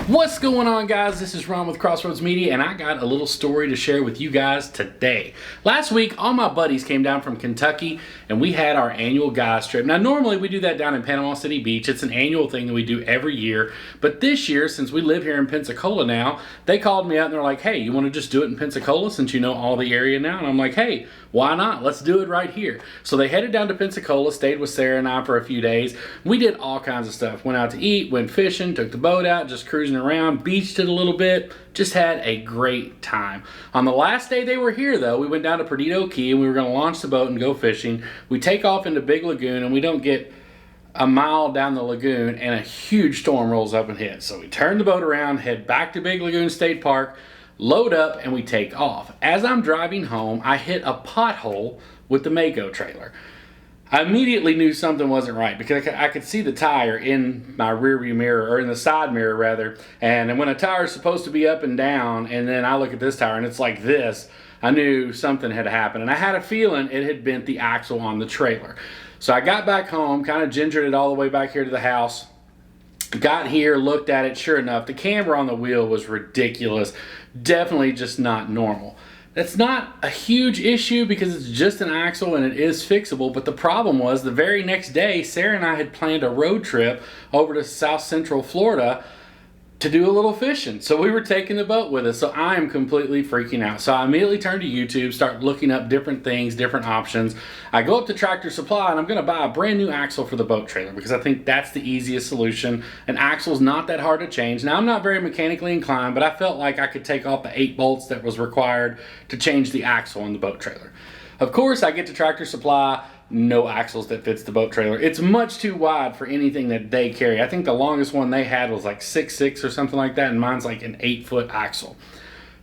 What's going on, guys? This is Ron with Crossroads Media, and I got a little story to share with you guys today. Last week, all my buddies came down from Kentucky, and we had our annual guys trip. Now, normally we do that down in Panama City Beach. It's an annual thing that we do every year. But this year, since we live here in Pensacola now, they called me out and they're like, hey, you want to just do it in Pensacola since you know all the area now? And I'm like, hey, why not? Let's do it right here. So they headed down to Pensacola, stayed with Sarah and I for a few days. We did all kinds of stuff. Went out to eat, went fishing, took the boat out, just cruising around, beached it a little bit, just had a great time. On the last day they were here though, we went down to Perdido Key and we were going to launch the boat and go fishing. We take off into Big Lagoon and we don't get a mile down the lagoon and a huge storm rolls up and hits. So we turn the boat around, head back to Big Lagoon State Park, load up, and we take off. As I'm driving home, I hit a pothole with the Mako trailer. I immediately knew something wasn't right because I could see the tire in my rearview mirror, or in the side mirror rather. And when a tire is supposed to be up and down, and then I look at this tire and it's like this, I knew something had happened. And I had a feeling it had bent the axle on the trailer. So I got back home, kind of gingered it all the way back here to the house. Got here, looked at it, sure enough, the camber on the wheel was ridiculous. Definitely just not normal. That's not a huge issue because it's just an axle and it is fixable, but the problem was the very next day, Sarah and I had planned a road trip over to South Central Florida to do a little fishing. So we were taking the boat with us. So I am completely freaking out. So I immediately turned to YouTube, start looking up different things, different options. I go up to Tractor Supply and I'm going to buy a brand new axle for the boat trailer because I think that's the easiest solution. An axle's not that hard to change. Now I'm not very mechanically inclined, but I felt like I could take off the 8 bolts that was required to change the axle on the boat trailer. Of course, I get to Tractor Supply, no axles that fits the boat trailer. It's much too wide for anything that they carry. I think the longest one they had was like 6'6" or something like that, and mine's like an 8-foot axle.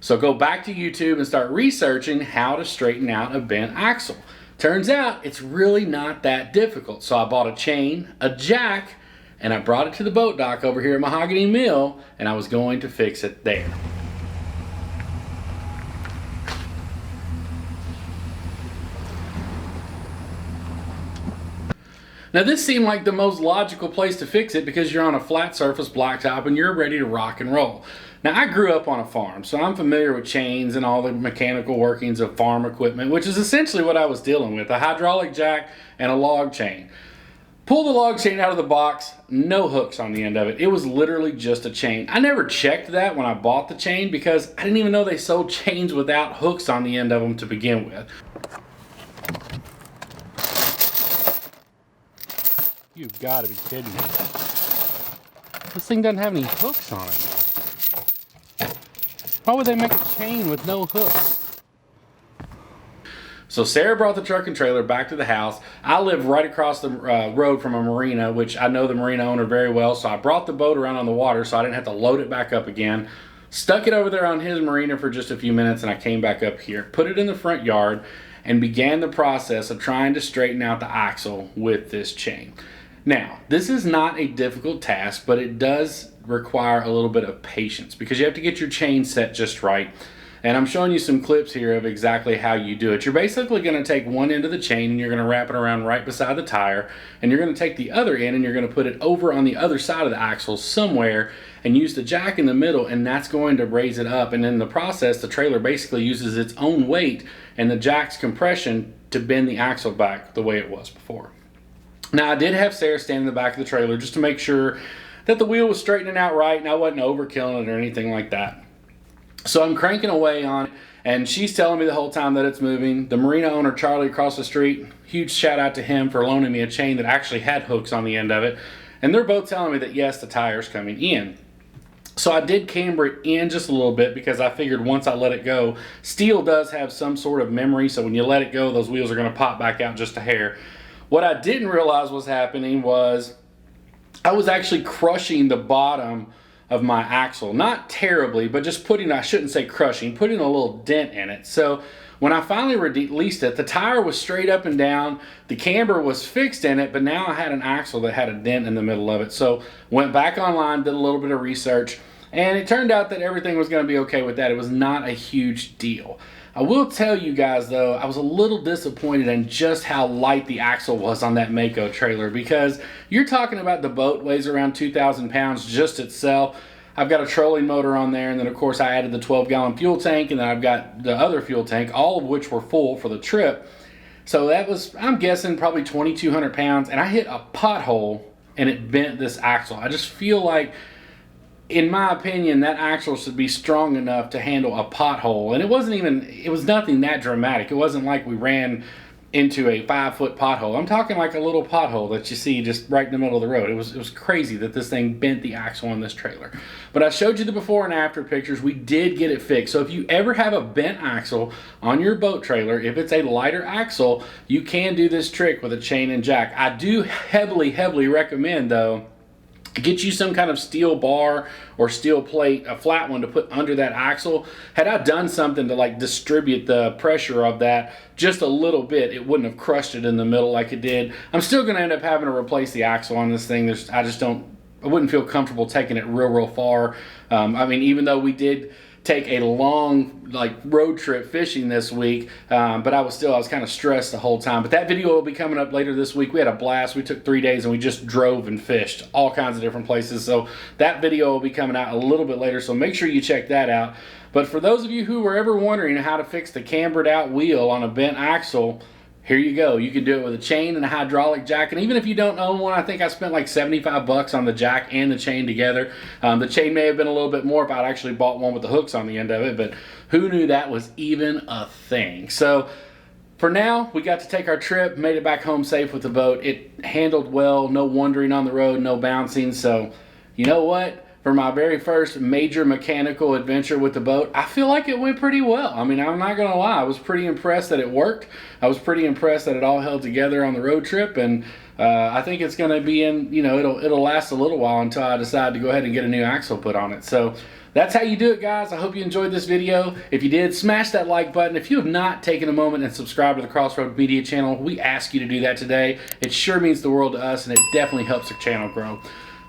So go back to YouTube and start researching how to straighten out a bent axle. Turns out it's really not that difficult. So I bought a chain, a jack, and I brought it to the boat dock over here at Mahogany Mill, and I was going to fix it there. Now this seemed like the most logical place to fix it because you're on a flat surface blacktop and you're ready to rock and roll. Now I grew up on a farm, so I'm familiar with chains and all the mechanical workings of farm equipment, which is essentially what I was dealing with, a hydraulic jack and a log chain. Pull the log chain out of the box, no hooks on the end of it. It was literally just a chain. I never checked that when I bought the chain because I didn't even know they sold chains without hooks on the end of them to begin with. You've got to be kidding me. This thing doesn't have any hooks on it. Why would they make a chain with no hooks? So Sarah brought the truck and trailer back to the house. I live right across the road from a marina, which I know the marina owner very well, so I brought the boat around on the water so I didn't have to load it back up again. Stuck it over there on his marina for just a few minutes and I came back up here, put it in the front yard, and began the process of trying to straighten out the axle with this chain. Now, this is not a difficult task, but it does require a little bit of patience because you have to get your chain set just right. And I'm showing you some clips here of exactly how you do it. You're basically going to take one end of the chain and you're going to wrap it around right beside the tire, and you're going to take the other end and you're going to put it over on the other side of the axle somewhere and use the jack in the middle, and that's going to raise it up. And in the process, the trailer basically uses its own weight and the jack's compression to bend the axle back the way it was before. Now I did have Sarah stand in the back of the trailer just to make sure that the wheel was straightening out right and I wasn't overkilling it or anything like that. So I'm cranking away on it and she's telling me the whole time that it's moving. The marina owner Charlie across the street, huge shout out to him for loaning me a chain that actually had hooks on the end of it. And they're both telling me that yes, the tire's coming in. So I did camber it in just a little bit because I figured once I let it go, steel does have some sort of memory, so when you let it go, those wheels are going to pop back out just a hair. What I didn't realize was happening was I was actually crushing the bottom of my axle. Not terribly, but just putting, I shouldn't say crushing, putting a little dent in it. So when I finally released it, the tire was straight up and down, the camber was fixed in it, but now I had an axle that had a dent in the middle of it. So went back online, did a little bit of research, and it turned out that everything was going to be okay with that. It was not a huge deal. I will tell you guys though, I was a little disappointed in just how light the axle was on that Mako trailer, because you're talking about the boat weighs around 2,000 pounds just itself. I've got a trolling motor on there, and then of course I added the 12-gallon fuel tank, and then I've got the other fuel tank, all of which were full for the trip. So that was, I'm guessing, probably 2,200 pounds, and I hit a pothole and it bent this axle. I just feel like, in my opinion, that axle should be strong enough to handle a pothole. And it was nothing that dramatic. It wasn't like we ran into a 5-foot pothole. I'm talking like a little pothole that you see just right in the middle of the road. It was crazy that this thing bent the axle on this trailer. But I showed you the before and after pictures. We did get it fixed. So if you ever have a bent axle on your boat trailer, if it's a lighter axle, you can do this trick with a chain and jack. I do heavily recommend, though, get you some kind of steel bar or steel plate, a flat one, to put under that axle. Had I done something to like distribute the pressure of that just a little bit, it wouldn't have crushed it in the middle like it did. I'm still going to end up having to replace the axle on this thing. I wouldn't feel comfortable taking it real far. I mean, even though we did take a long road trip fishing this week, but I was kind of stressed the whole time. But that video will be coming up later this week. We had a blast. We took 3 days and we just drove and fished all kinds of different places. So that video will be coming out a little bit later, so make sure you check that out. But for those of you who were ever wondering how to fix the cambered out wheel on a bent axle, here you go. You can do it with a chain and a hydraulic jack. And even if you don't own one, I think I spent like 75 bucks on the jack and the chain together. The chain may have been a little bit more if I'd actually bought one with the hooks on the end of it, but who knew that was even a thing? So for now, we got to take our trip, made it back home safe with the boat. It handled well, no wandering on the road, no bouncing. So you know what? For my very first major mechanical adventure with the boat, I feel like it went pretty well. I mean, I'm not gonna lie, I was pretty impressed that it worked. I was pretty impressed that it all held together on the road trip, and I think it's gonna be it'll last a little while until I decide to go ahead and get a new axle put on it. So that's how you do it, guys. I hope you enjoyed this video. If you did, smash that like button. If you have not taken a moment and subscribed to the Crossroads Media channel, we ask you to do that today. It sure means the world to us, and it definitely helps the channel grow.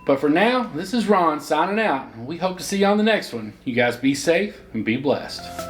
But for now, this is Ron signing out. We hope to see you on the next one. You guys be safe and be blessed.